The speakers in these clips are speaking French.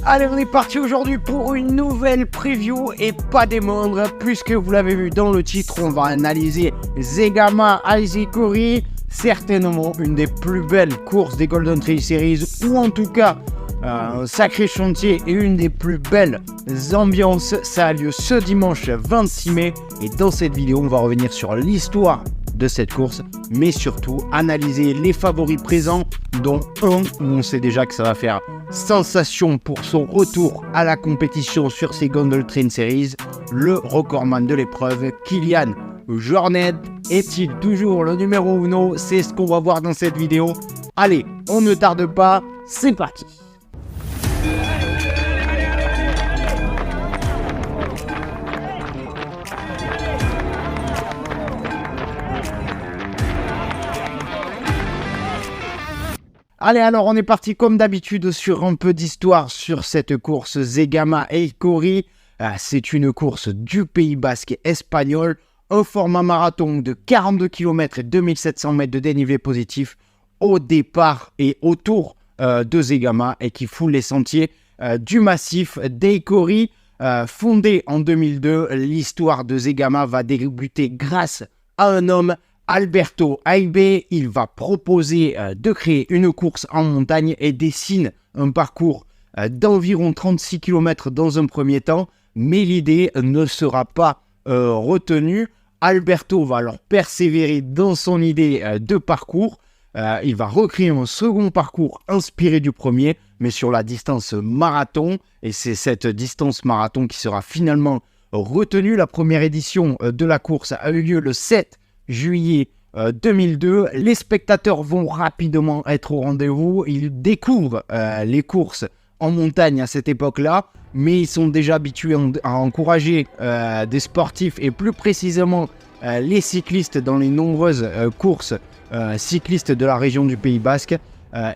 Allez, on est parti aujourd'hui pour une nouvelle preview et pas des moindres, puisque vous l'avez vu dans le titre, on va analyser Zegama Aizikori, certainement une des plus belles courses des Golden Trail Series, ou en tout cas un sacré chantier et une des plus belles ambiances. Ça a lieu ce dimanche 26 mai et dans cette vidéo, on va revenir sur l'histoire de cette course, mais surtout analyser les favoris présents, dont un où on sait déjà que ça va faire sensation pour son retour à la compétition sur ces Golden Trail Series, le recordman de l'épreuve, Kilian Jornet. Est-il toujours le numéro 1? C'est ce qu'on va voir dans cette vidéo. Allez, on ne tarde pas, c'est parti. Allez, alors on est parti comme d'habitude sur un peu d'histoire sur cette course Zegama Aizikori. C'est une course du Pays Basque espagnol, un format marathon de 42 km et 2700 mètres de dénivelé positif au départ et autour de Zegama et qui foule les sentiers du massif d'Aizikori. Fondée en 2002, l'histoire de Zegama va débuter grâce à un homme, Alberto Aibe. Il va proposer de créer une course en montagne et dessine un parcours d'environ 36 km dans un premier temps, mais l'idée ne sera pas retenue. Alberto va alors persévérer dans son idée de parcours. Il va recréer un second parcours inspiré du premier, mais sur la distance marathon, et c'est cette distance marathon qui sera finalement retenue. La première édition de la course a eu lieu le 7 juillet 2002, les spectateurs vont rapidement être au rendez-vous. Ils découvrent les courses en montagne à cette époque-là, mais ils sont déjà habitués à encourager des sportifs et plus précisément les cyclistes dans les nombreuses courses cyclistes de la région du Pays Basque.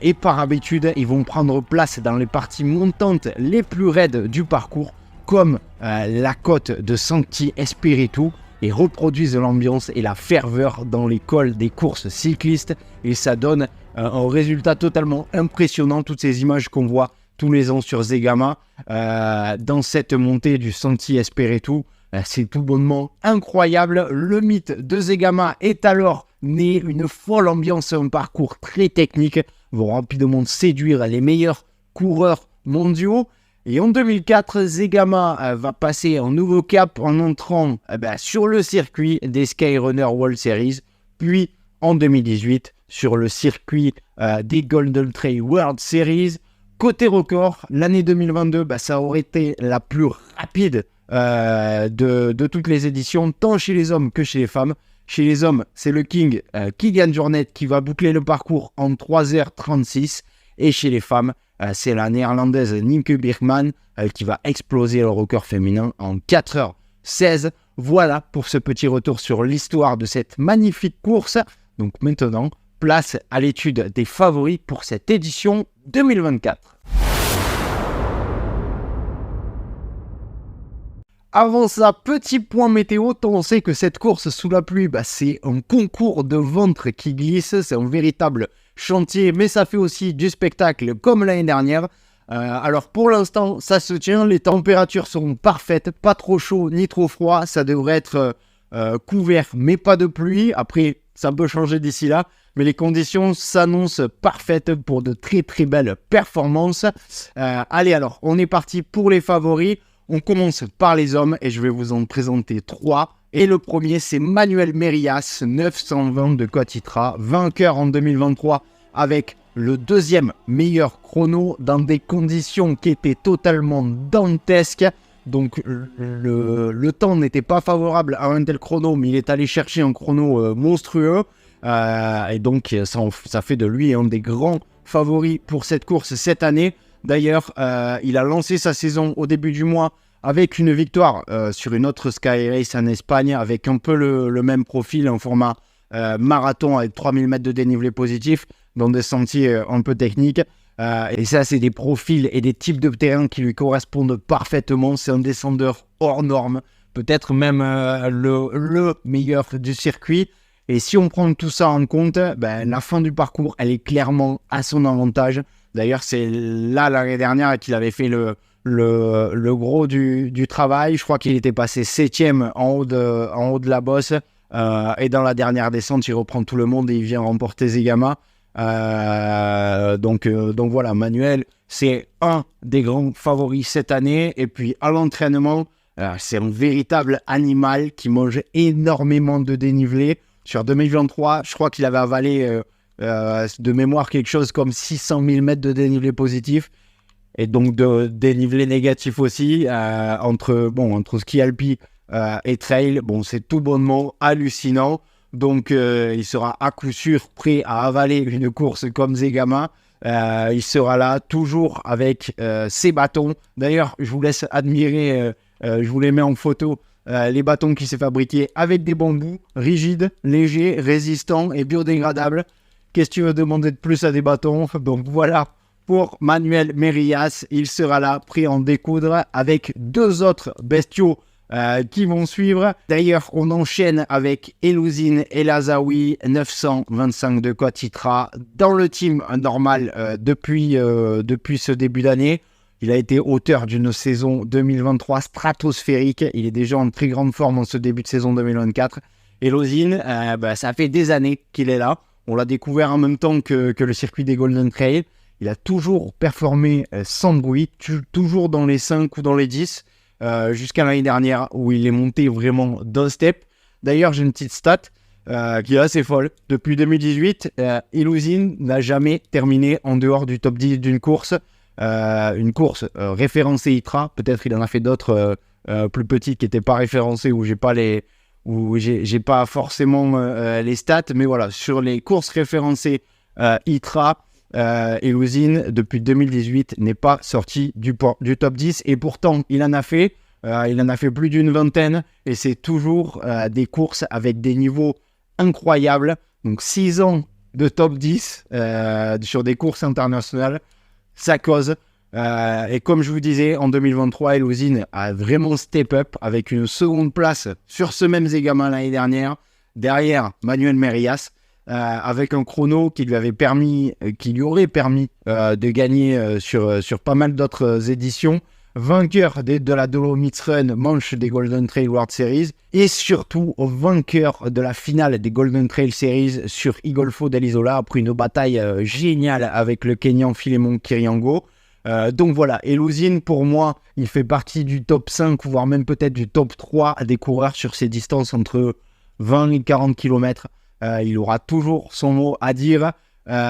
Et par habitude, ils vont prendre place dans les parties montantes les plus raides du parcours, comme la côte de Sancti Espiritu, et reproduisent l'ambiance et la ferveur dans les cols des courses cyclistes, et ça donne un résultat totalement impressionnant. Toutes ces images qu'on voit tous les ans sur Zegama dans cette montée du Sancti Espiritu, c'est tout bonnement incroyable. Le mythe de Zegama est alors né, une folle ambiance, un parcours très technique vont rapidement séduire les meilleurs coureurs mondiaux. Et en 2004, Zegama va passer un nouveau cap en entrant sur le circuit des Skyrunner World Series, puis en 2018 sur le circuit des Golden Trail World Series. Côté record, l'année 2022, ça aurait été la plus rapide de toutes les éditions, tant chez les hommes que chez les femmes. Chez les hommes, c'est le King Kilian Jornet qui va boucler le parcours en 3h36, et chez les femmes, c'est la néerlandaise Nienke Bierman qui va exploser le record féminin en 4h16. Voilà pour ce petit retour sur l'histoire de cette magnifique course. Donc maintenant, place à l'étude des favoris pour cette édition 2024. Avant ça, petit point météo, tant on sait que cette course sous la pluie, c'est un concours de ventre qui glisse, c'est un véritable chantier, mais ça fait aussi du spectacle comme l'année dernière. Alors pour l'instant, ça se tient, les températures seront parfaites, pas trop chaud ni trop froid, ça devrait être couvert, mais pas de pluie. Après, ça peut changer d'ici là, mais les conditions s'annoncent parfaites pour de très très belles performances. Allez alors, on est parti pour les favoris. On commence par les hommes et je vais vous en présenter 3. Et le premier, c'est Manuel Merillas, 920 de Coatitra, vainqueur en 2023 avec le deuxième meilleur chrono dans des conditions qui étaient totalement dantesques. Donc le temps n'était pas favorable à un tel chrono, mais il est allé chercher un chrono monstrueux. Et donc ça fait de lui un des grands favoris pour cette course cette année. D'ailleurs, il a lancé sa saison au début du mois avec une victoire sur une autre Sky Race en Espagne, avec un peu le même profil, un format marathon avec 3000 mètres de dénivelé positif, dans des sentiers un peu techniques. Et ça, c'est des profils et des types de terrain qui lui correspondent parfaitement. C'est un descendeur hors norme, peut-être même le meilleur du circuit. Et si on prend tout ça en compte, la fin du parcours, elle est clairement à son avantage. D'ailleurs, c'est là l'année dernière qu'il avait fait le gros du travail. Je crois qu'il était passé 7e en haut de la bosse. Et dans la dernière descente, il reprend tout le monde et il vient remporter Zegama. Donc voilà, Manuel, c'est un des grands favoris cette année. Et puis à l'entraînement, c'est un véritable animal qui mange énormément de dénivelé. Sur 2023, je crois qu'il avait avalé de mémoire quelque chose comme 600 000 mètres de dénivelé positif. Et donc de dénivelé négatif aussi, entre ski alpi et trail. Bon, c'est tout bonnement hallucinant. Donc, il sera à coup sûr prêt à avaler une course comme Zegama. Il sera là, toujours avec ses bâtons. D'ailleurs, je vous laisse admirer, je vous les mets en photo, les bâtons qu'il s'est fabriqués avec des bambous, rigides, légers, résistants et biodégradables. Qu'est-ce que tu veux demander de plus à des bâtons? Donc voilà, pour Manuel Merillas, il sera là, prêt à en découdre avec 2 autres bestiaux qui vont suivre. D'ailleurs, on enchaîne avec Elouzine Elazaoui, 925 de Côte Itra, dans le team normal depuis ce début d'année. Il a été auteur d'une saison 2023 stratosphérique. Il est déjà en très grande forme en ce début de saison 2024. Elouzine, ça fait des années qu'il est là. On l'a découvert en même temps que le circuit des Golden Trail. Il a toujours performé sans bruit, toujours dans les 5 ou dans les 10. Jusqu'à l'année dernière où il est monté vraiment d'un step. D'ailleurs, j'ai une petite stat qui est assez folle. Depuis 2018, Elouzine n'a jamais terminé en dehors du top 10 d'une course. Une course référencée ITRA. Peut-être il en a fait d'autres plus petites qui n'étaient pas référencées où j'ai pas forcément les stats. Mais voilà, sur les courses référencées ITRA, Elouzine, depuis 2018, n'est pas sorti du top 10 et pourtant, il en a fait plus d'une vingtaine et c'est toujours des courses avec des niveaux incroyables. Donc 6 ans de top 10 sur des courses internationales, ça cause. Et comme je vous disais, en 2023, Elouzine a vraiment step up avec une seconde place sur ce même Zegama l'année dernière, derrière Manuel Merillas. Avec un chrono qui lui aurait permis de gagner sur pas mal d'autres éditions, vainqueur de la Dolomites Run, manche des Golden Trail World Series, et surtout vainqueur de la finale des Golden Trail Series sur Igolfo dell'Isola, après une bataille géniale avec le Kenyan Philemon Kiriango. Donc voilà, Elouzine, pour moi, il fait partie du top 5, voire même peut-être du top 3 des coureurs sur ces distances entre 20 et 40 km. Il aura toujours son mot à dire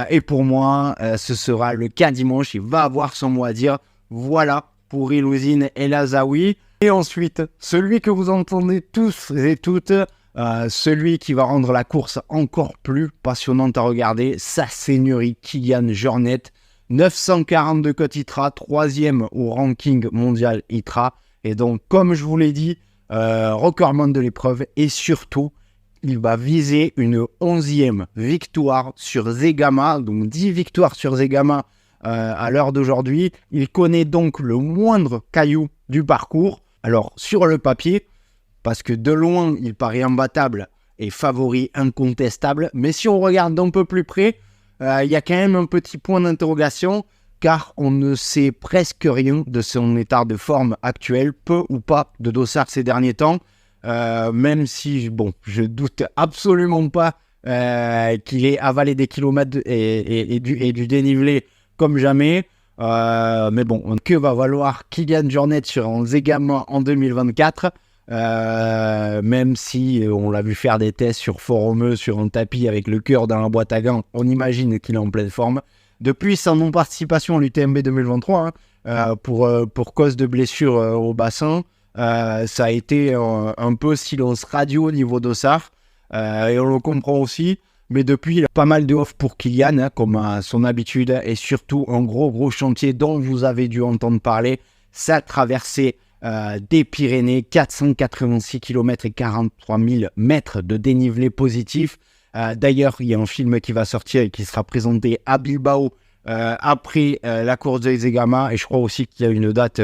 et pour moi ce sera le cas dimanche, il va avoir son mot à dire. Voilà pour Elouzine Elazaoui. Et ensuite, celui que vous entendez tous et toutes, celui qui va rendre la course encore plus passionnante à regarder, sa seigneurie Kilian Jornet, 940 de Côte Itra, 3e au ranking mondial Itra, et donc comme je vous l'ai dit, recordman de l'épreuve, et surtout il va viser une 11e victoire sur Zegama, donc 10 victoires sur Zegama à l'heure d'aujourd'hui. Il connaît donc le moindre caillou du parcours. Alors sur le papier, parce que de loin il paraît imbattable et favori incontestable, mais si on regarde d'un peu plus près, il y a quand même un petit point d'interrogation, car on ne sait presque rien de son état de forme actuel, peu ou pas de dossard ces derniers temps. Même si, je doute absolument pas qu'il ait avalé des kilomètres et du dénivelé comme jamais. Mais bon, que va valoir Kilian Jornet sur un Zegama en 2024 même si on l'a vu faire des tests sur Fort-Romeu, sur un tapis avec le cœur dans la boîte à gants, on imagine qu'il est en pleine forme. Depuis sa non-participation à l'UTMB 2023, pour cause de blessure au bassin, ça a été un peu silence radio au niveau d'Ossard, et on le comprend aussi, mais depuis il a pas mal de off pour Kilian, comme à son habitude, et surtout un gros chantier dont vous avez dû entendre parler, sa traversée des Pyrénées, 486 km et 43 000 mètres de dénivelé positif. D'ailleurs, il y a un film qui va sortir et qui sera présenté à Bilbao après la course de Zegama, et je crois aussi qu'il y a une date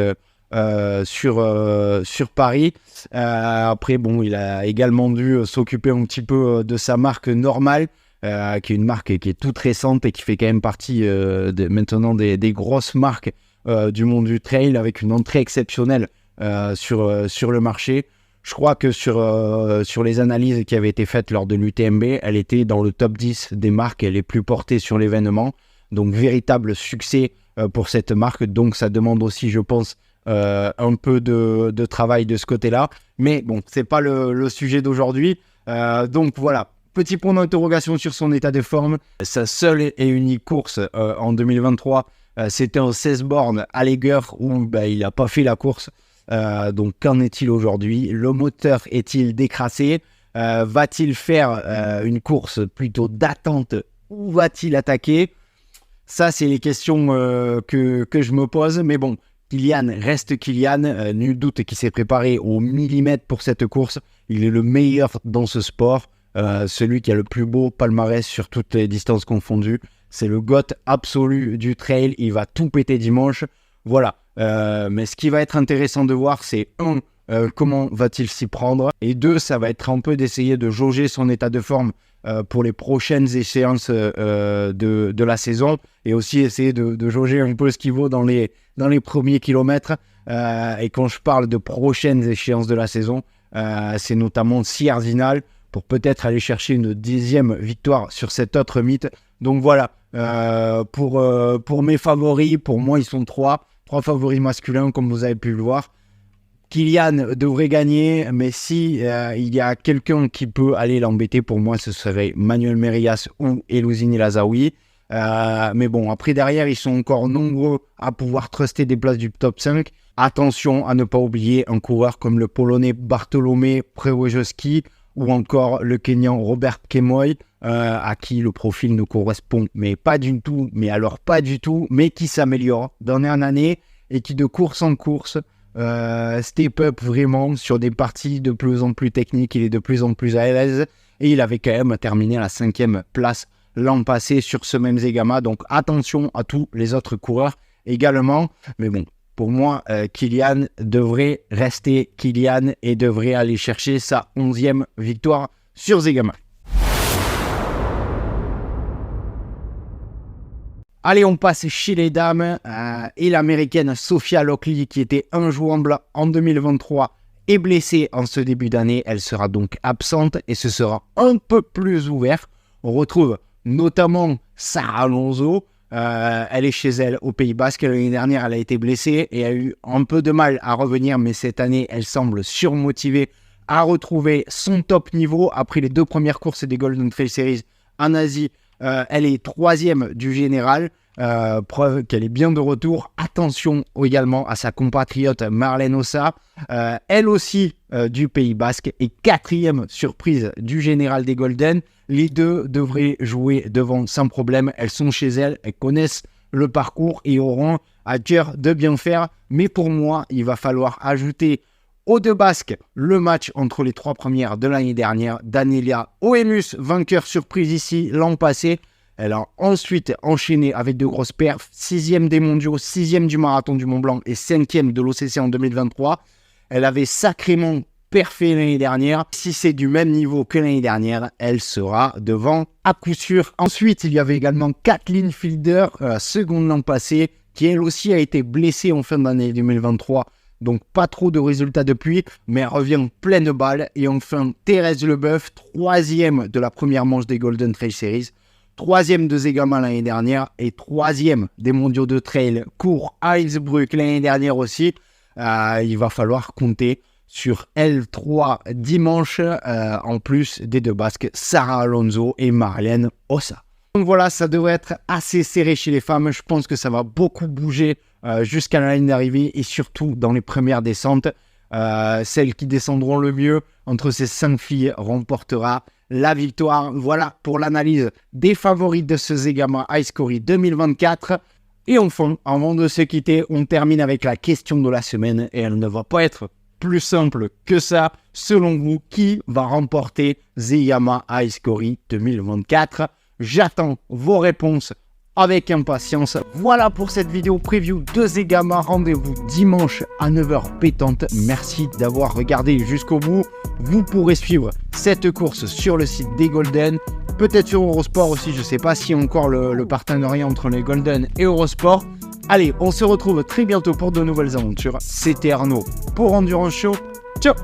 sur Paris. Après, il a également dû s'occuper un petit peu de sa marque normale. qui est une marque qui est toute récente et qui fait quand même partie maintenant des grosses marques du monde du trail, avec une entrée exceptionnelle sur le marché. Je crois que sur les analyses qui avaient été faites lors de l'UTMB, elle était dans le top 10 des marques les plus portées sur l'événement. Donc, véritable succès pour cette marque. Donc, ça demande aussi, je pense, un peu de travail de ce côté-là. Mais bon, c'est pas le sujet d'aujourd'hui. Donc, voilà. Petit point d'interrogation sur son état de forme. Sa seule et unique course en 2023, c'était en 16 bornes à Leger où il n'a pas fait la course. Donc, qu'en est-il aujourd'hui? Le moteur est-il décrassé? Va-t-il faire une course plutôt d'attente ou va-t-il attaquer? Ça, c'est les questions que je me pose. Mais bon, Kilian reste Kilian. Nul doute qu'il s'est préparé au millimètre pour cette course. Il est le meilleur dans ce sport. Celui qui a le plus beau palmarès sur toutes les distances confondues. C'est le GOAT absolu du trail. Il va tout péter dimanche. Voilà. Mais ce qui va être intéressant de voir, c'est comment va-t-il s'y prendre, et 2, ça va être un peu d'essayer de jauger son état de forme pour les prochaines échéances de la saison, et aussi essayer de jauger un peu ce qu'il vaut dans les premiers kilomètres. Et quand je parle de prochaines échéances de la saison, c'est notamment Sierzinal, pour peut-être aller chercher une 10e victoire sur cet autre mythe. Donc voilà, pour mes favoris, pour moi ils sont 3 favoris masculins, comme vous avez pu le voir. Kilian devrait gagner, mais si il y a quelqu'un qui peut aller l'embêter, pour moi, ce serait Manuel Merias ou Elouzini Lazaoui. Mais bon, après, derrière, ils sont encore nombreux à pouvoir truster des places du top 5. Attention à ne pas oublier un coureur comme le Polonais Bartolomé Przewoźski ou encore le Kenyan Robert Kemoy, à qui le profil ne correspond mais pas du tout, mais qui s'améliore d'année en année et qui de course en course step up vraiment sur des parties de plus en plus techniques. Il est de plus en plus à l'aise et il avait quand même terminé à la 5e place l'an passé sur ce même Zegama. Donc attention à tous les autres coureurs également. Mais bon, pour moi, Kilian devrait rester Kilian et devrait aller chercher sa 11e victoire sur Zegama. Allez, on passe chez les dames. Et l'américaine Sophia Lockley, qui était injouable en 2023, est blessée en ce début d'année. Elle sera donc absente et ce sera un peu plus ouvert. On retrouve notamment Sarah Alonso. Elle est chez elle au Pays Basque. L'année dernière, elle a été blessée et a eu un peu de mal à revenir. Mais cette année, elle semble surmotivée à retrouver son top niveau. Après les 2 premières courses des Golden Trail Series en Asie, elle est 3e du général. Preuve qu'elle est bien de retour. Attention également à sa compatriote Marlène Ossa, elle aussi du Pays Basque, et 4e surprise du général des Golden. Les deux devraient jouer devant sans problème. Elles sont chez elles, elles connaissent le parcours et auront à cœur de bien faire. Mais pour moi, il va falloir ajouter aux 2 Basques le match entre les 3 premières de l'année dernière. Danelia Oemus, vainqueur surprise ici l'an passé. Elle a ensuite enchaîné avec de grosses perfs, 6e des mondiaux, 6e du marathon du Mont Blanc et 5e de l'OCC en 2023. Elle avait sacrément perfé l'année dernière. Si c'est du même niveau que l'année dernière, elle sera devant à coup sûr. Ensuite, il y avait également Kathleen Fielder, seconde l'an passé, qui elle aussi a été blessée en fin d'année 2023. Donc pas trop de résultats depuis, mais elle revient pleine balle. Et enfin, Thérèse Leboeuf, 3e de la première manche des Golden Trail Series. 3e de Zegama l'année dernière et 3e des mondiaux de trail court à Innsbruck l'année dernière aussi. Il va falloir compter sur L3 dimanche, en plus des 2 Basques, Sarah Alonso et Marlène Ossa. Donc voilà, ça devrait être assez serré chez les femmes. Je pense que ça va beaucoup bouger jusqu'à la ligne d'arrivée et surtout dans les premières descentes. Celles qui descendront le mieux entre ces 5 filles remportera la victoire. Voilà pour l'analyse des favoris de ce Zegama Ice-Corée 2024. Et enfin, avant de se quitter, on termine avec la question de la semaine et elle ne va pas être plus simple que ça. Selon vous, qui va remporter Zegama Ice-Corée 2024? J'attends vos réponses avec impatience. Voilà pour cette vidéo preview de Zegama. Rendez-vous dimanche à 9h pétante. Merci d'avoir regardé jusqu'au bout. Vous pourrez suivre cette course sur le site des Golden peut-être sur Eurosport aussi, je sais pas si encore le partenariat entre les Golden et Eurosport. Allez, on se retrouve très bientôt pour de nouvelles aventures. C'était Arnaud pour Endurance Show. Ciao!